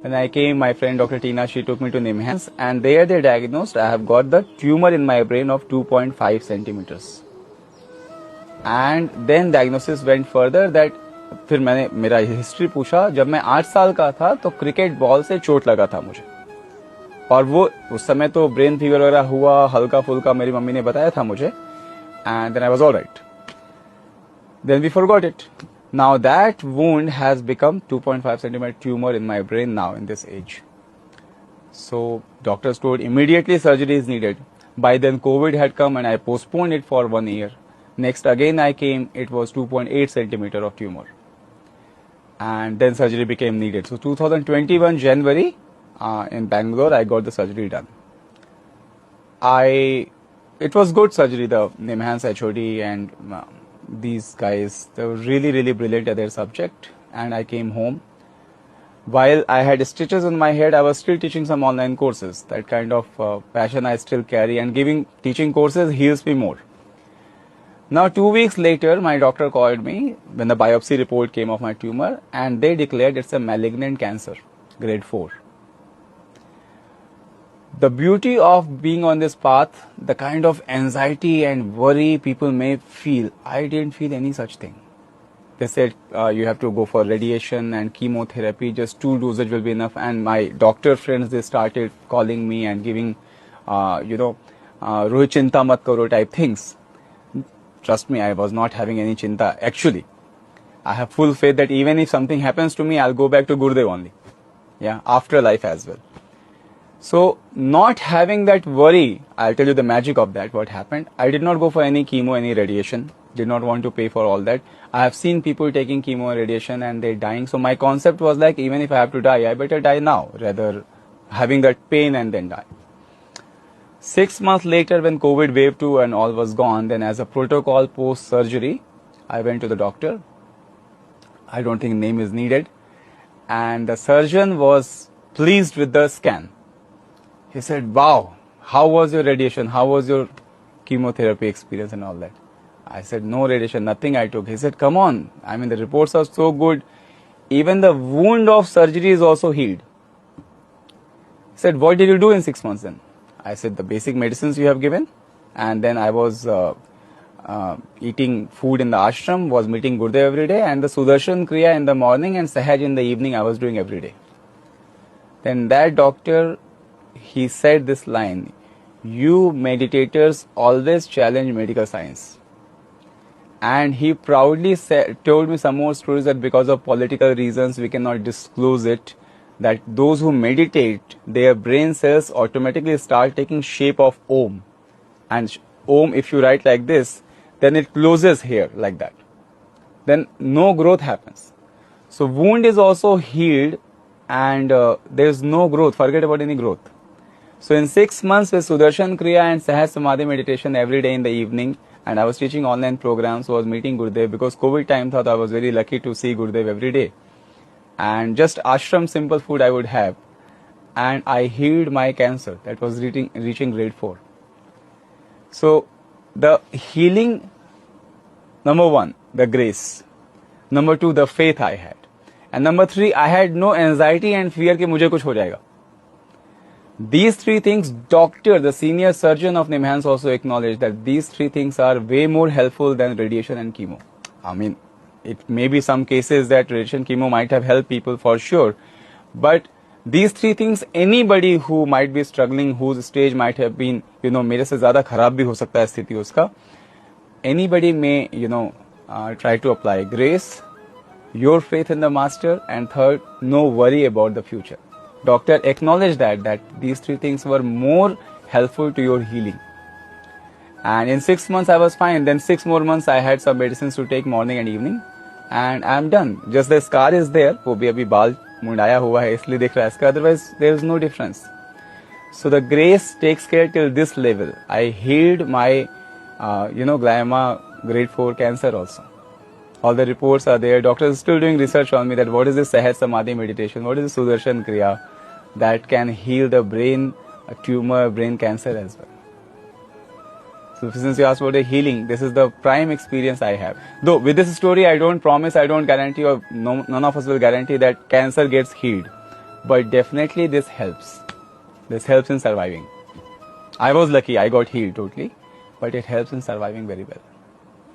When I came, my friend Dr. Tina, she took me to NIMHANS, and there they diagnosed I have got the tumor in my brain of 2.5 centimeters. And then diagnosis went further that फिर मैंने मेरा history पूछा. जब मैं 8 साल का था तो क्रिकेट बॉल से चोट लगा था मुझे, और वो उस समय तो ब्रेन फीवर वगैरह हुआ हल्का फुल्का, मेरी मम्मी ने बताया था मुझे. And then I was all right. Then we forgot it. Now that wound has become 2.5 centimeter tumor in my brain now in this age. So doctors told immediately surgery is needed. By then COVID had come and I postponed it for 1 year. Next again I came, it was 2.8 centimeter of tumor. And then surgery became needed. So 2021 January in Bangalore I got the surgery done. It was good surgery, the NIMHANS HOD and these guys, they were really brilliant at their subject, and I came home. While I had stitches on my head, I was still teaching some online courses. That kind of passion I still carry, and teaching courses heals me more. Now 2 weeks later, my doctor called me when the biopsy report came of my tumor, and they declared it's a malignant cancer, grade 4. The beauty of being on this path, the kind of anxiety and worry people may feel, I didn't feel any such thing. They said you have to go for radiation and chemotherapy, just 2 doses will be enough. And my doctor friends, they started calling me and giving, Rohit chinta mat karo type things. Trust me, I was not having any chinta. Actually, I have full faith that even if something happens to me, I'll go back to Gurudev only. Yeah, after life as well. So not having that worry, I'll tell you the magic of that, what happened. I did not go for any chemo, any radiation, did not want to pay for all that. I have seen people taking chemo and radiation and they're dying. So my concept was like, even if I have to die, I better die now, rather having that pain and then die. 6 months later, when COVID wave 2 and all was gone, then as a protocol post-surgery, I went to the doctor. I don't think name is needed. And the surgeon was pleased with the scan. He said, wow, how was your radiation? How was your chemotherapy experience and all that? I said, no radiation, nothing I took. He said, come on. I mean, the reports are so good. Even the wound of surgery is also healed. He said, what did you do in 6 months then? I said, the basic medicines you have given. And then I was eating food in the ashram, was meeting Gurudev every day, and the Sudarshan Kriya in the morning and Sahaj in the evening I was doing every day. Then that doctor, he said this line, you meditators always challenge medical science. And he proudly told me some more stories that because of political reasons we cannot disclose it, that those who meditate, their brain cells automatically start taking shape of Om. And Om, if you write like this, then it closes here like that. Then no growth happens. So wound is also healed and there is no growth, forget about any growth. So in 6 months with Sudarshan Kriya and Sahaj Samadhi meditation every day in the evening, and I was teaching online programs, so I was meeting Gurudev because COVID time thought I was very lucky to see Gurudev every day. And just ashram simple food I would have. And I healed my cancer that was reaching grade 4. So the healing, number 1, the grace. Number 2, the faith I had. And number 3, I had no anxiety and fear कि मुझे कुछ हो जाएगा. These 3 things, doctor, the senior surgeon of NIMHANS also acknowledged that these 3 things are way more helpful than radiation and chemo. I mean, it may be some cases that radiation chemo might have helped people for sure, but these 3 things, anybody who might be struggling, whose stage might have been, मेरे से ज़्यादा खराब भी हो सकता है स्थिति उसका, anybody may, try to apply grace, your faith in the master, and third, no worry about the future. Doctor acknowledged that these 3 things were more helpful to your healing. And in 6 months I was fine. Then 6 more months I had some medicines to take morning and evening, and I am done. Just the scar is there. वो भी अभी बाल मुंडाया हुआ है इसलिए दिख रहा है इसका. Otherwise there is no difference. So the grace takes care till this level. I healed my, glioma grade 4 cancer also. All the reports are there. Doctors are still doing research on me that what is this Sahaj Samadhi meditation, what is the Sudarshan Kriya that can heal the brain, a tumor, brain cancer as well. So since you asked about the healing, this is the prime experience I have. Though with this story, I don't promise, I don't guarantee, or none of us will guarantee that cancer gets healed. but definitely this helps. This helps in surviving. I was lucky, I got healed totally, but it helps in surviving very well.